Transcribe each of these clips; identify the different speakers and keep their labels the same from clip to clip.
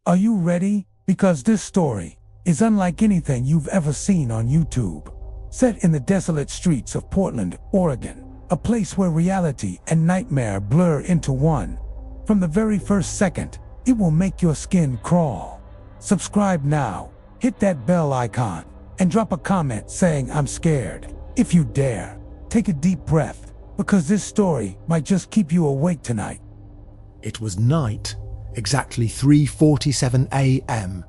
Speaker 1: Are you ready? Because this story is unlike anything you've ever seen on YouTube. Set in the desolate streets of Portland, Oregon, a place where reality and nightmare blur into one. From the very first second, it will make your skin crawl. Subscribe now, hit that bell icon, and drop a comment saying I'm scared. If you dare, take a deep breath, because this story might just keep you awake tonight.
Speaker 2: It was night, exactly 3:47 a.m.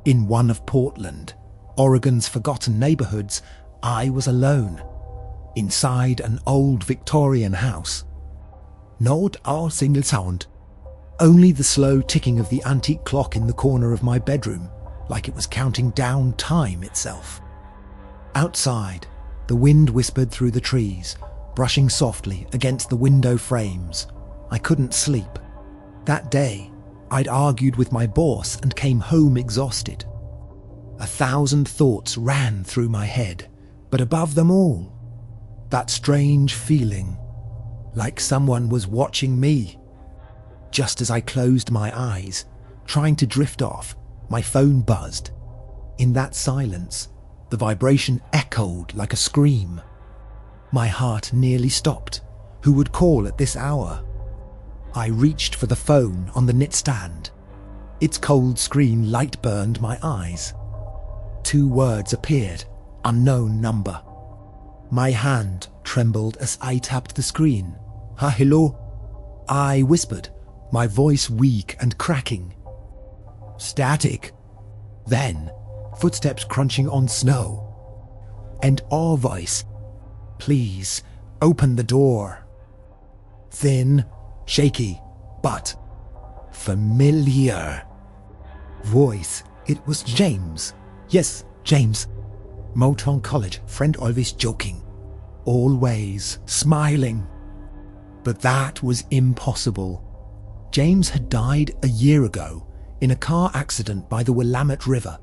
Speaker 2: In one of Portland, Oregon's forgotten neighborhoods. I was alone, inside an old Victorian house. Not a single sound, only the slow ticking of the antique clock in the corner of my bedroom, like it was counting down time itself. Outside, the wind whispered through the trees, brushing softly against the window frames. I couldn't sleep. That day, I'd argued with my boss and came home exhausted. 1,000 thoughts ran through my head, but above them all, that strange feeling, like someone was watching me. Just as I closed my eyes, trying to drift off, my phone buzzed. In that silence, the vibration echoed like a scream. My heart nearly stopped. Who would call at this hour? I reached for the phone on the nightstand. Its cold screen light burned my eyes. 2 words appeared, unknown number. My hand trembled as I tapped the screen. Hello? I whispered, my voice weak and cracking. Static. Then, footsteps crunching on snow. And our voice. Please, open the door. Thin, shaky, but familiar. Voice. It was James. Yes, James. Motown College, friend always joking. Always smiling. But that was impossible. James had died a year ago in a car accident by the Willamette River.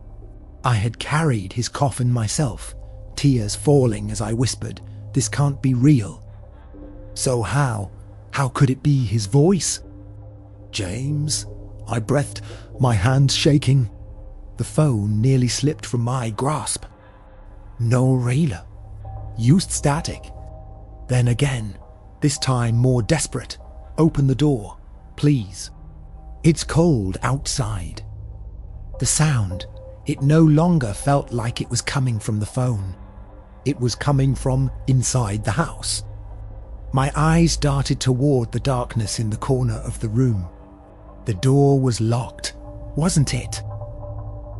Speaker 2: I had carried his coffin myself, tears falling as I whispered, "This can't be real." So how could it be his voice? James, I breathed, my hands shaking. The phone nearly slipped from my grasp. No railer. Used static. Then again, this time more desperate. Open the door, please. It's cold outside. The sound, it no longer felt like it was coming from the phone. It was coming from inside the house. My eyes darted toward the darkness in the corner of the room. The door was locked, wasn't it?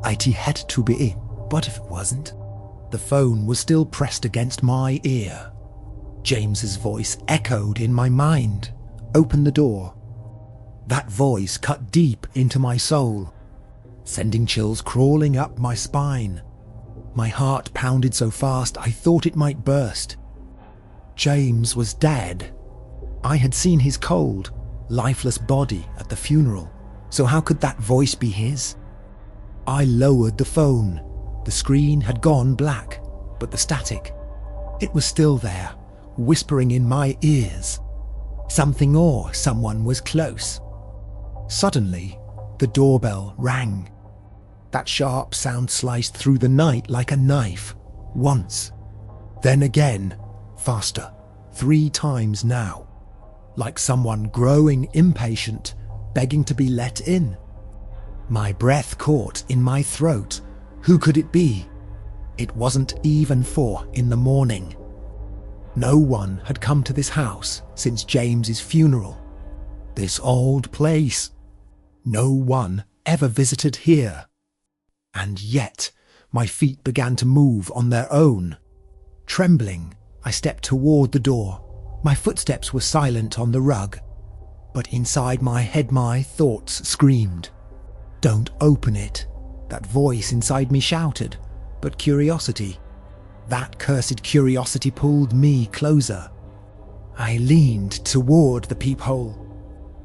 Speaker 2: It had to be, but if it wasn't? The phone was still pressed against my ear. James's voice echoed in my mind. Open the door. That voice cut deep into my soul, sending chills crawling up my spine. My heart pounded so fast I thought it might burst. James was dead. I had seen his cold, lifeless body at the funeral, so how could that voice be his? I lowered the phone. The screen had gone black, but the static, it was still there, whispering in my ears. Something or someone was close. Suddenly, the doorbell rang. That sharp sound sliced through the night like a knife. Once. Then again. Faster. 3 times now. Like someone growing impatient, begging to be let in. My breath caught in my throat. Who could it be? It wasn't even 4 in the morning. No one had come to this house since James's funeral. This old place. No one ever visited here. And yet, my feet began to move on their own. Trembling, I stepped toward the door. My footsteps were silent on the rug. But inside my head my thoughts screamed. Don't open it. That voice inside me shouted. But curiosity, that cursed curiosity pulled me closer. I leaned toward the peephole.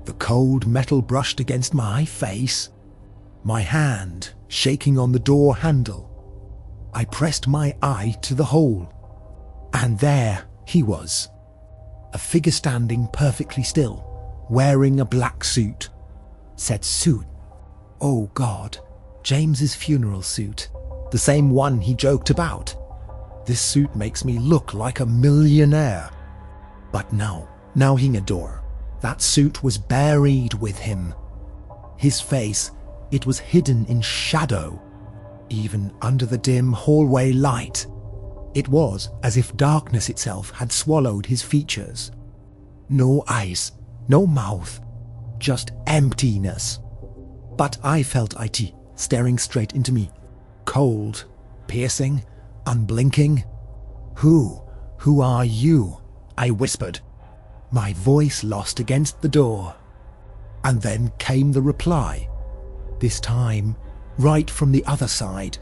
Speaker 2: The cold metal brushed against my face. My hand shaking on the door handle. I pressed my eye to the hole. And there he was. A figure standing perfectly still, wearing a black suit. Said suit. Oh God, James's funeral suit. The same one he joked about. This suit makes me look like a millionaire. But no, now Hingador. That suit was buried with him. His face, it was hidden in shadow, even under the dim hallway light. It was as if darkness itself had swallowed his features. No eyes, no mouth, just emptiness. But I felt it staring straight into me, cold, piercing, unblinking. Who are you? I whispered, my voice lost against the door. And then came the reply, this time right from the other side.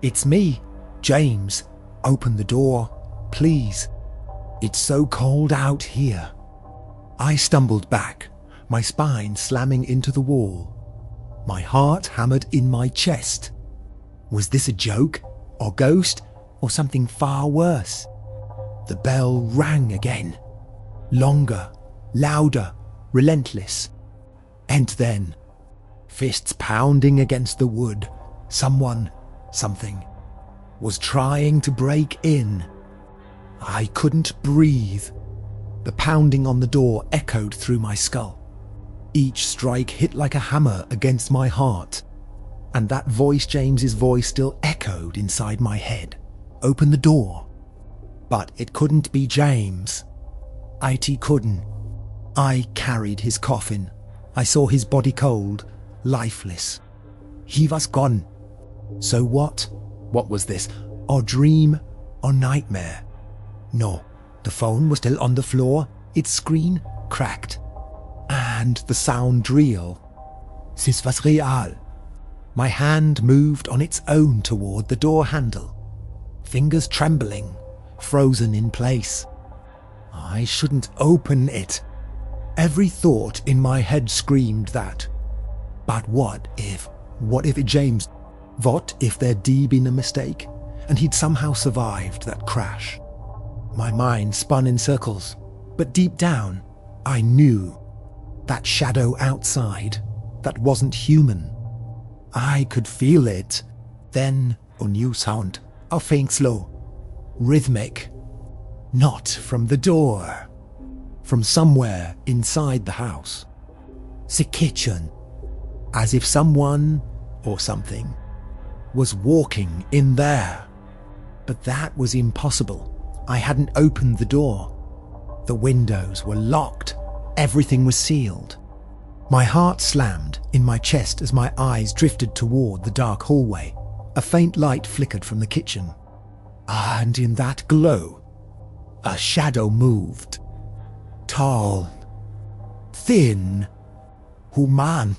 Speaker 2: It's me, James. Open the door, please. It's so cold out here. I stumbled back, my spine slamming into the wall. My heart hammered in my chest. Was this a joke, or ghost, or something far worse? The bell rang again. Longer, louder, relentless. And then, fists pounding against the wood, someone, something, was trying to break in. I couldn't breathe. The pounding on the door echoed through my skull. Each strike hit like a hammer against my heart. And that voice, James's voice, still echoed inside my head. Open the door. But it couldn't be James. It couldn't. I carried his coffin. I saw his body cold, lifeless. He was gone. So what? What was this? Or dream or nightmare? No, the phone was still on the floor, its screen cracked. And the sound real. This was real. My hand moved on its own toward the door handle. Fingers trembling, frozen in place. I shouldn't open it. Every thought in my head screamed that. But what if James, what if there'd been a mistake and he'd somehow survived that crash? My mind spun in circles, but deep down, I knew that shadow outside, that wasn't human. I could feel it. Then a new sound, a faint slow, rhythmic. Not from the door, from somewhere inside the house. The kitchen. As if someone or something was walking in there. But that was impossible. I hadn't opened the door. The windows were locked. Everything was sealed. My heart slammed in my chest as my eyes drifted toward the dark hallway. A faint light flickered from the kitchen. And in that glow, a shadow moved. Tall, thin, human,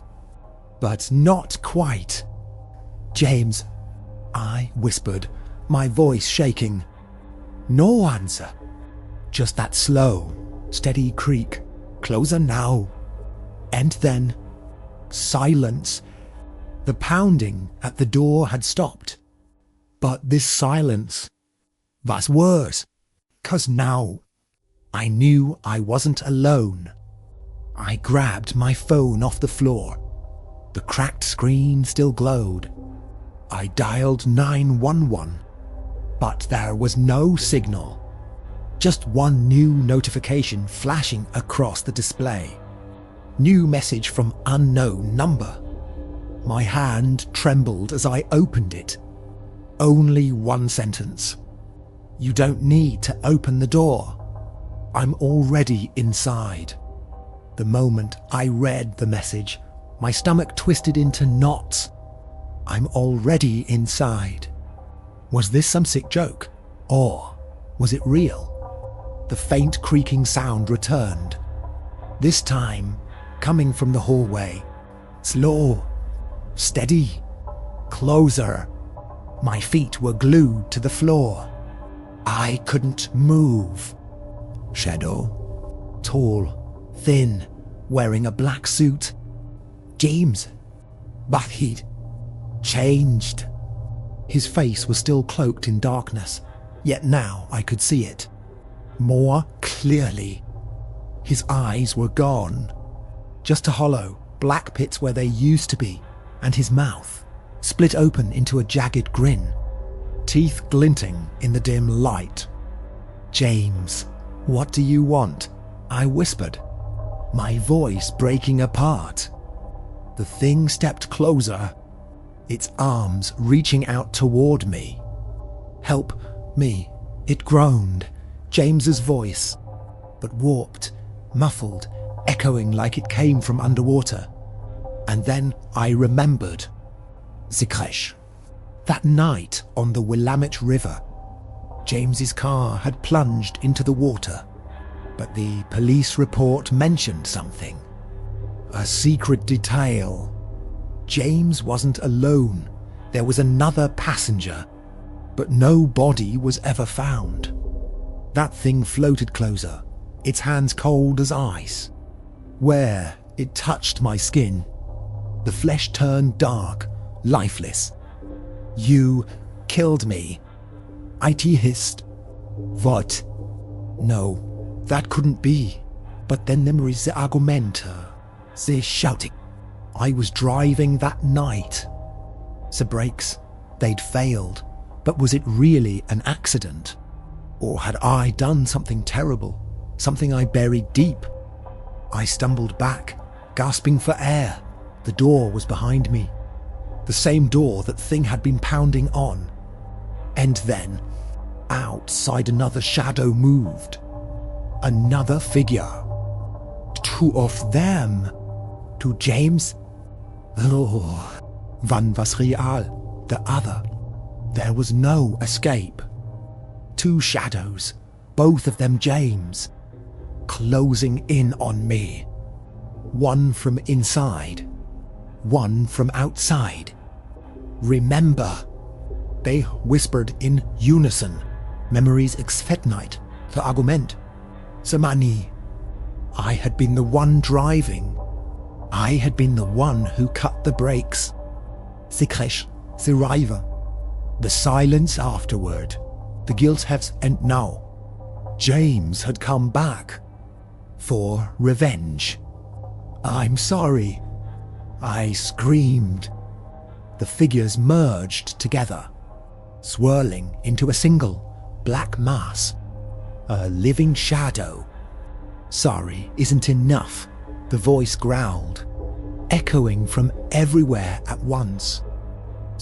Speaker 2: but not quite. James, I whispered, my voice shaking. No answer. Just that slow, steady creak. Closer now. And then, silence. The pounding at the door had stopped. But this silence was worse. 'Cause now, I knew I wasn't alone. I grabbed my phone off the floor. The cracked screen still glowed. I dialed 911, but there was no signal. Just one new notification flashing across the display. New message from unknown number. My hand trembled as I opened it. Only one sentence. You don't need to open the door. I'm already inside. The moment I read the message, my stomach twisted into knots. I'm already inside. Was this some sick joke? Or was it real? The faint creaking sound returned. This time, coming from the hallway. Slow, steady, closer. My feet were glued to the floor. I couldn't move. Shadow, tall, thin, wearing a black suit. James. But he'd changed. His face was still cloaked in darkness, yet now I could see it. More clearly. His eyes were gone. Just a hollow, black pits where they used to be. and his mouth split open into a jagged grin, teeth glinting in the dim light. "James, what do you want?" I whispered, my voice breaking apart. The thing stepped closer, its arms reaching out toward me. "Help me," it groaned, James's voice, but warped, muffled, echoing like it came from underwater. And then I remembered. Sikresh. That night on the Willamette River, James's car had plunged into the water, but the police report mentioned something. A secret detail. James wasn't alone. There was another passenger, but no body was ever found. That thing floated closer, its hands cold as ice. Where it touched my skin, the flesh turned dark, lifeless. "You killed me," it hissed. "What?" No, that couldn't be. But then memories, the Argumente, the shouting. I was driving that night. The brakes, they'd failed. But was it really an accident? Or had I done something terrible? Something I buried deep? I stumbled back, gasping for air. The door was behind me. The same door that thing had been pounding on. And then, outside, another shadow moved. Another figure. Two of them. To James? Oh, one was real, the other. There was no escape. Two shadows, both of them James, closing in on me. One from inside, one from outside. "Remember," they whispered in unison. Memories exfetnight, the Argument, the money. I had been the one driving. I had been the one who cut the brakes. The crash, the river, the silence afterward, the guilt has, and now James had come back for revenge. "I'm sorry," I screamed. The figures merged together, swirling into a single black mass, a living shadow. "Sorry isn't enough," the voice growled, echoing from everywhere at once.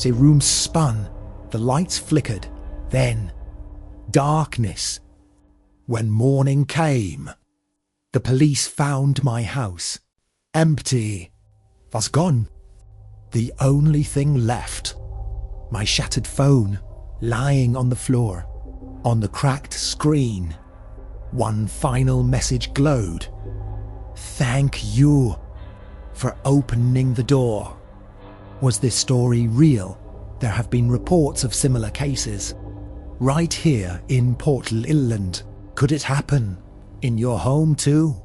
Speaker 2: The room spun, the lights flickered, then darkness. When morning came, the police found my house empty, was gone. The only thing left, my shattered phone lying on the floor. On the cracked screen, one final message glowed. "Thank you for opening the door." Was this story real? There have been reports of similar cases. Right here in Portal Inland. Could it happen in your home too?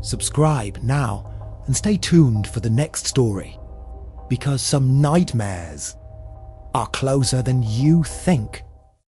Speaker 2: Subscribe now and stay tuned for the next story, because some nightmares are closer than you think.